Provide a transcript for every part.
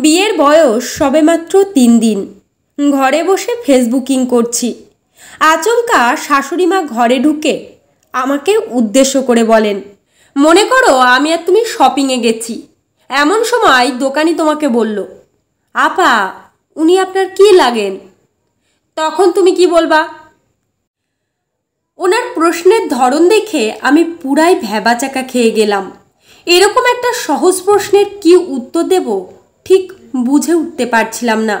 বিয়ের বয়স সবেমাত্র 3 দিন। ঘরে বসে ফেসবুকিং করছি। আচমকা শাশুড়ি মা ঘরে ঢুকে আমাকে উদ্দেশ্য করে বলেন, মনে করো আমি আর তুমি শপিংয়ে গেছি। এমন সময় দোকানি তোমাকে বলল, আপা উনি আপনার কি লাগেন? তখন তুমি কি বলবা? ওনার প্রশ্নের ধরন দেখে আমি পুরাই ভ্যাবাচাকা খেয়ে গেলাম। এরকম একটা সহজ প্রশ্নের কি উত্তর দেব ঠিক বুঝে উঠতে পারছিলাম না।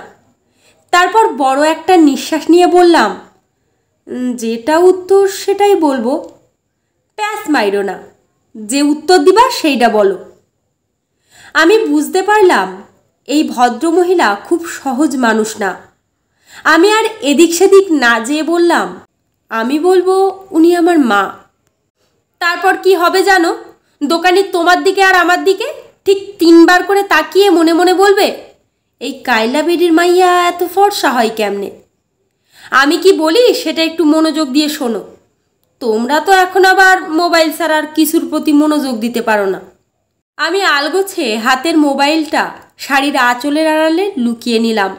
তারপর বড় একটা নিঃশ্বাস নিয়ে বললাম, যেটা উত্তর সেটাই বলবো। প্যাস মাইরো না, যে উত্তর দিবা সেইটা বলো। আমি বুঝতে পারলাম এই ভদ্রমহিলা খুব সহজ মানুষ না। আমি আর এদিক সেদিক না যেয়ে বললাম, আমি বলবো উনি আমার মা। তারপর কি হবে জানো? দোকানি তোমার দিকে আর আমার দিকে ঠিক 3 বার করে তাকিয়ে মনে মনে বলবে, এই কায়লা বেডির মাইয়া এত ফর্সা হয় কেমনে? আমি কি বলি সেটা একটু মনোযোগ দিয়ে শোনো। তোমরা তো এখন আবার মোবাইল ছাড়া আর কিছুর প্রতি মনোযোগ দিতে পারো না। আমি আলগোছে হাতের মোবাইলটা শাড়ির আঁচলের আড়ালে লুকিয়ে নিলাম।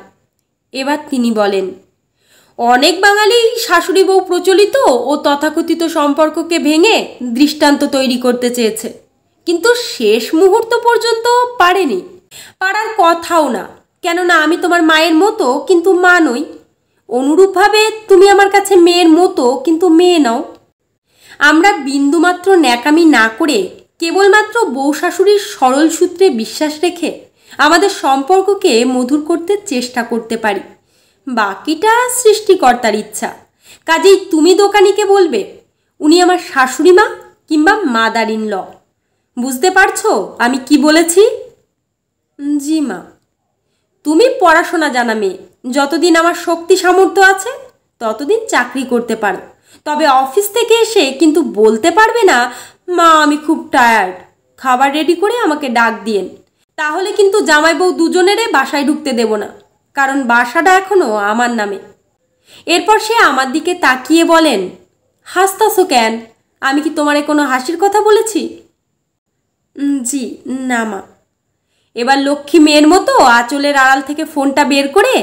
এবার তিনি বলেন, অনেক বাঙালি শাশুড়ি বউ প্রচলিত ও তথাকথিত সম্পর্ককে ভেঙে দৃষ্টান্ত তৈরি করতে চেয়েছে, কিন্তু শেষ মুহূর্ত পর্যন্ত পারেনি। পারার কথাও না, কেননা আমি তোমার মায়ের মতো কিন্তু মা নই। অনুরূপভাবে তুমি আমার কাছে মেয়ের মতো কিন্তু মেয়ে নাও। আমরা বিন্দুমাত্র ন্যাকামি না করে কেবলমাত্র বউ শাশুড়ির সরল সূত্রে বিশ্বাস রেখে আমাদের সম্পর্ককে মধুর করতে চেষ্টা করতে পারি। বাকিটা সৃষ্টিকর্তার ইচ্ছা। কাজেই তুমি দোকানিকে বলবে, উনি আমার শাশুড়ি মা কিংবা মাদার ইন ল। বুঝতে পারছো আমি কি বলেছি? জি মা। তুমি পড়াশোনা জানা মেয়ে, যতদিন আমার শক্তি সামর্থ্য আছে ততদিন চাকরি করতে পারো। তবে অফিস থেকে এসে কিন্তু বলতে পারবে না, মা আমি খুব টায়ার্ড, খাবার রেডি করে আমাকে ডাক দিয়েন। তাহলে কিন্তু জামাই বউ দুজনেরে বাসায় ঢুকতে দেব না, কারণ বাসাটা এখনো আমার নামে। এরপর সে আমার দিকে তাকিয়ে বলেন, হাসতাছো কেন? আমি কি তোমারে কোনো হাসির কথা বলেছি? জি না মা। এবার লক্ষ্মী মেয়ের মতো আঁচলের আড়াল থেকে ফোনটা বের করে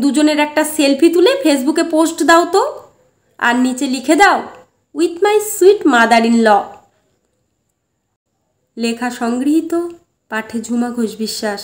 দুজনের একটা সেলফি তুলে ফেসবুকে পোস্ট দাও তো, আর নিচে লিখে দাও, with my sweet mother in law. লেখা সংগৃহীত, পাঠে ঝুমা ঘোষ বিশ্বাস।